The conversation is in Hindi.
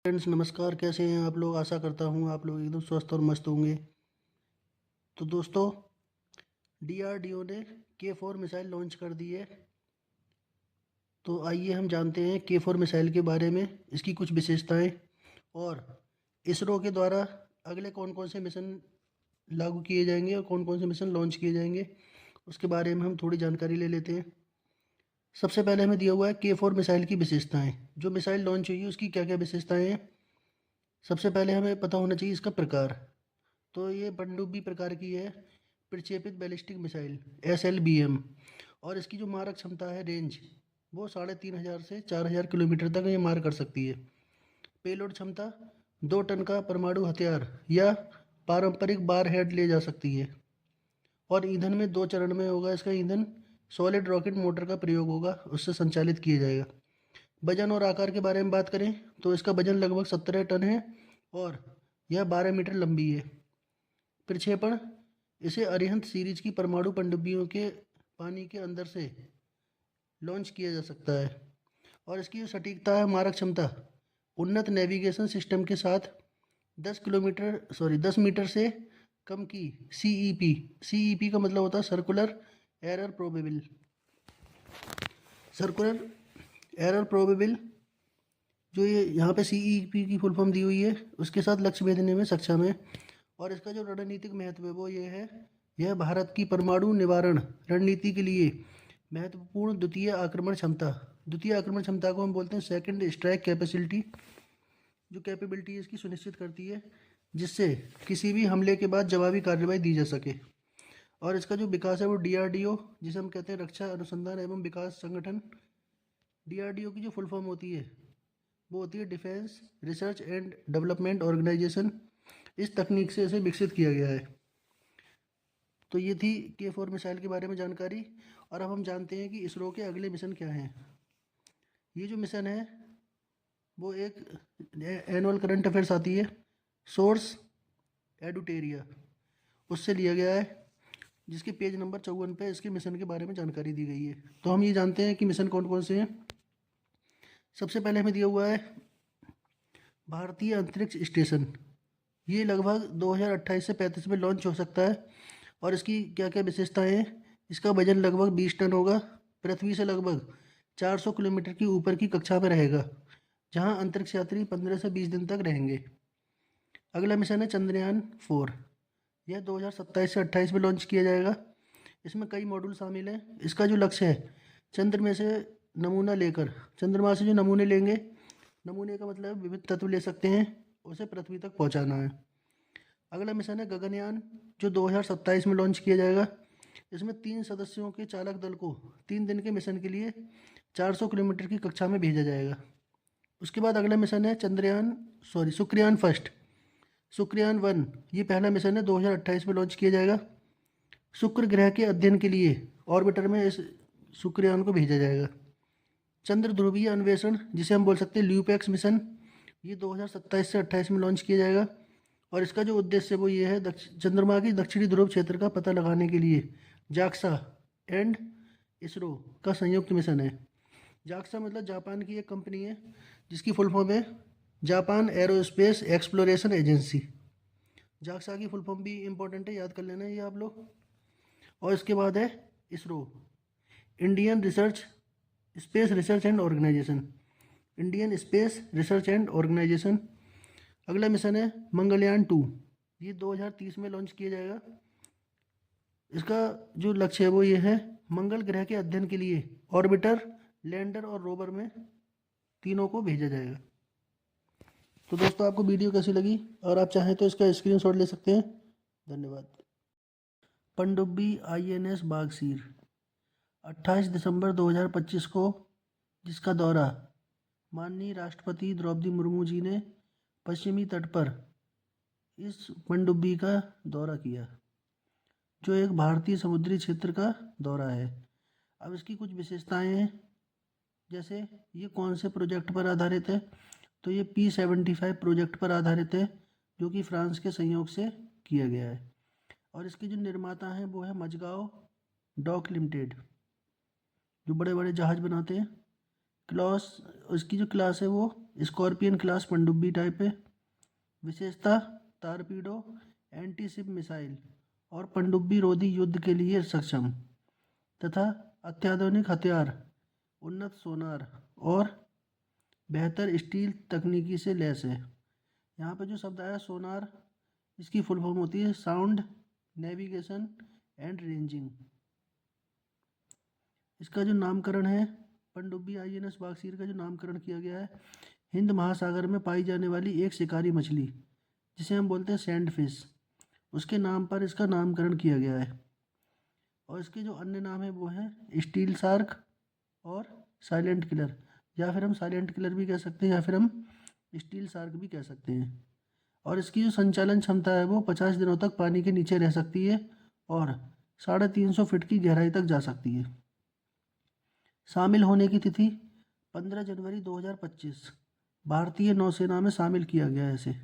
फ्रेंड्स नमस्कार, कैसे हैं आप लोग। आशा करता हूँ आप लोग एकदम स्वस्थ और मस्त होंगे। तो दोस्तों, डीआरडीओ ने K4 मिसाइल लॉन्च कर दी है। तो आइए हम जानते हैं K4 मिसाइल के बारे में, इसकी कुछ विशेषताएं और इसरो के द्वारा अगले कौन कौन से मिशन लागू किए जाएंगे और कौन कौन से मिशन लॉन्च किए जाएंगे, उसके बारे में हम थोड़ी जानकारी ले लेते हैं। सबसे पहले हमें दिया हुआ है K4 मिसाइल की विशेषताएं। जो मिसाइल लॉन्च हुई है उसकी क्या क्या विशेषताएं हैं। सबसे पहले हमें पता होना चाहिए इसका प्रकार। तो ये पनडुब्बी प्रकार की है, प्रक्षेपित बैलिस्टिक मिसाइल SLBM। और इसकी जो मारक क्षमता है, रेंज, वो 3500 से 4000 किलोमीटर तक ये मार कर सकती है। पेलोड क्षमता 2 टन का परमाणु हथियार या पारंपरिक बार हेड ले जा सकती है। और ईंधन में 2 चरण में होगा इसका ईंधन। सॉलिड रॉकेट मोटर का प्रयोग होगा, उससे संचालित किया जाएगा। वजन और आकार के बारे में बात करें तो इसका वजन लगभग 17 टन है और यह 12 मीटर लंबी है। प्रक्षेपण, इसे अरिहंत सीरीज की परमाणु पनडुब्बियों के पानी के अंदर से लॉन्च किया जा सकता है। और इसकी जो सटीकता है, मारक क्षमता, उन्नत नेविगेशन सिस्टम के साथ 10 मीटर से कम की CEP का मतलब होता है सर्कुलर एरर प्रोबेबल। जो ये यहाँ पे CEP की फुल फॉर्म दी हुई है, उसके साथ लक्ष्य भेदने में सक्षम है। और इसका जो रणनीतिक महत्व है वो ये है, यह भारत की परमाणु निवारण रणनीति के लिए महत्वपूर्ण द्वितीय आक्रमण क्षमता को हम बोलते हैं सेकंड स्ट्राइक कैपेसिटी। जो कैपेबिलिटी इसकी सुनिश्चित करती है जिससे किसी भी हमले के बाद जवाबी कार्रवाई दी जा सके। और इसका जो विकास है वो DRDO, जिसे हम कहते हैं रक्षा अनुसंधान एवं विकास संगठन, DRDO की जो फुल फॉर्म होती है वो होती है defence research and development organisation. इस तकनीक से इसे विकसित किया गया है। तो ये थी K4 मिसाइल के बारे में जानकारी। और अब हम जानते हैं कि इसरो के अगले मिशन क्या हैं। ये जो मिशन है वो एक एनुअल करंट अफेयर्स आती है, सोर्स एडुटेरिया, उससे लिया गया है, जिसके पेज नंबर 54 पे इसके मिशन के बारे में जानकारी दी गई है। तो हम ये जानते हैं कि मिशन कौन कौन से हैं। सबसे पहले हमें दिया हुआ है भारतीय अंतरिक्ष स्टेशन। ये लगभग 2028 से 35 में लॉन्च हो सकता है। और इसकी क्या क्या विशेषताएं हैं। इसका वजन लगभग 20 टन होगा। पृथ्वी से लगभग 400 किलोमीटर की ऊपर की कक्षा में रहेगा, जहां अंतरिक्ष यात्री 15 से 20 दिन तक रहेंगे। अगला मिशन है चंद्रयान 4। यह 2027 से 28 में लॉन्च किया जाएगा। इसमें कई मॉड्यूल शामिल हैं। इसका जो लक्ष्य है, चंद्रमा से चंद्रमा से जो नमूने लेंगे, नमूने का मतलब विविध तत्व ले सकते हैं, उसे पृथ्वी तक पहुंचाना है। अगला मिशन है गगनयान, जो 2027 में लॉन्च किया जाएगा। इसमें 3 सदस्यों के चालक दल को 3 दिन के मिशन के लिए 400 किलोमीटर की कक्षा में भेजा जाएगा। उसके बाद अगला मिशन है शुक्रयान 1। ये पहला मिशन है, 2028 में लॉन्च किया जाएगा। शुक्र ग्रह के अध्ययन के लिए ऑर्बिटर में इस शुक्रयान को भेजा जाएगा। चंद्र ध्रुवीय अन्वेषण, जिसे हम बोल सकते हैं ल्यूपैक्स मिशन, ये 2027 से 28 में लॉन्च किया जाएगा। और इसका जो उद्देश्य है वो ये है, चंद्रमा की दक्षिणी ध्रुव क्षेत्र का पता लगाने के लिए जाक्सा एंड इसरो का संयुक्त मिशन है। जाक्सा मतलब जापान की एक कंपनी है, जिसकी फुल फॉर्म है Japan aerospace exploration agency. JAXA की फुल फॉर्म भी इम्पोर्टेंट है, याद कर लेना ये आप लोग। और इसके बाद है ISRO, Indian space research and organisation. अगला मिशन है मंगलयान 2। ये 2030 में लॉन्च किया जाएगा। इसका जो लक्ष्य है वो ये है, मंगल ग्रह के अध्ययन के लिए ऑर्बिटर, लैंडर और रोवर में तीनों को भेजा जाएगा। तो दोस्तों, आपको वीडियो कैसी लगी, और आप चाहें तो इसका स्क्रीनशॉट ले सकते हैं। धन्यवाद। पनडुब्बी INS बागसीर 28 दिसंबर 2025 को, जिसका दौरा माननीय राष्ट्रपति द्रौपदी मुर्मू जी ने पश्चिमी तट पर इस पनडुब्बी का दौरा किया, जो एक भारतीय समुद्री क्षेत्र का दौरा है। अब इसकी कुछ विशेषताएं हैं, जैसे ये कौन से प्रोजेक्ट पर आधारित है। तो ये P75 प्रोजेक्ट पर आधारित है, जो कि फ्रांस के सहयोग से किया गया है। और इसके जो निर्माता हैं वो है मजगांव डॉक लिमिटेड, जो बड़े बड़े जहाज़ बनाते हैं। इसकी जो क्लास है वो स्कॉर्पियन क्लास पनडुब्बी टाइप है। विशेषता टारपीडो, एंटी शिप मिसाइल और पनडुब्बी रोधी युद्ध के लिए सक्षम तथा अत्याधुनिक हथियार, उन्नत सोनार और बेहतर स्टील तकनीकी से लैस है। यहाँ पे जो शब्द आया सोनार, इसकी फुल फॉर्म होती है साउंड नेविगेशन एंड रेंजिंग। इसका जो नामकरण है, पनडुब्बी INS बागसीर का जो नामकरण किया गया है, हिंद महासागर में पाई जाने वाली एक शिकारी मछली जिसे हम बोलते हैं सैंड फिश, उसके नाम पर इसका नामकरण किया गया है। और इसके जो अन्य नाम है वो हैं स्टील शार्क और साइलेंट किलर, या फिर हम साइलेंट किलर भी कह सकते हैं या फिर हम स्टील शार्क भी कह सकते हैं। और इसकी जो संचालन क्षमता है वो 50 दिनों तक पानी के नीचे रह सकती है और 350 फीट की गहराई तक जा सकती है। शामिल होने की तिथि 15 जनवरी 2025, भारतीय नौसेना में शामिल किया गया है इसे।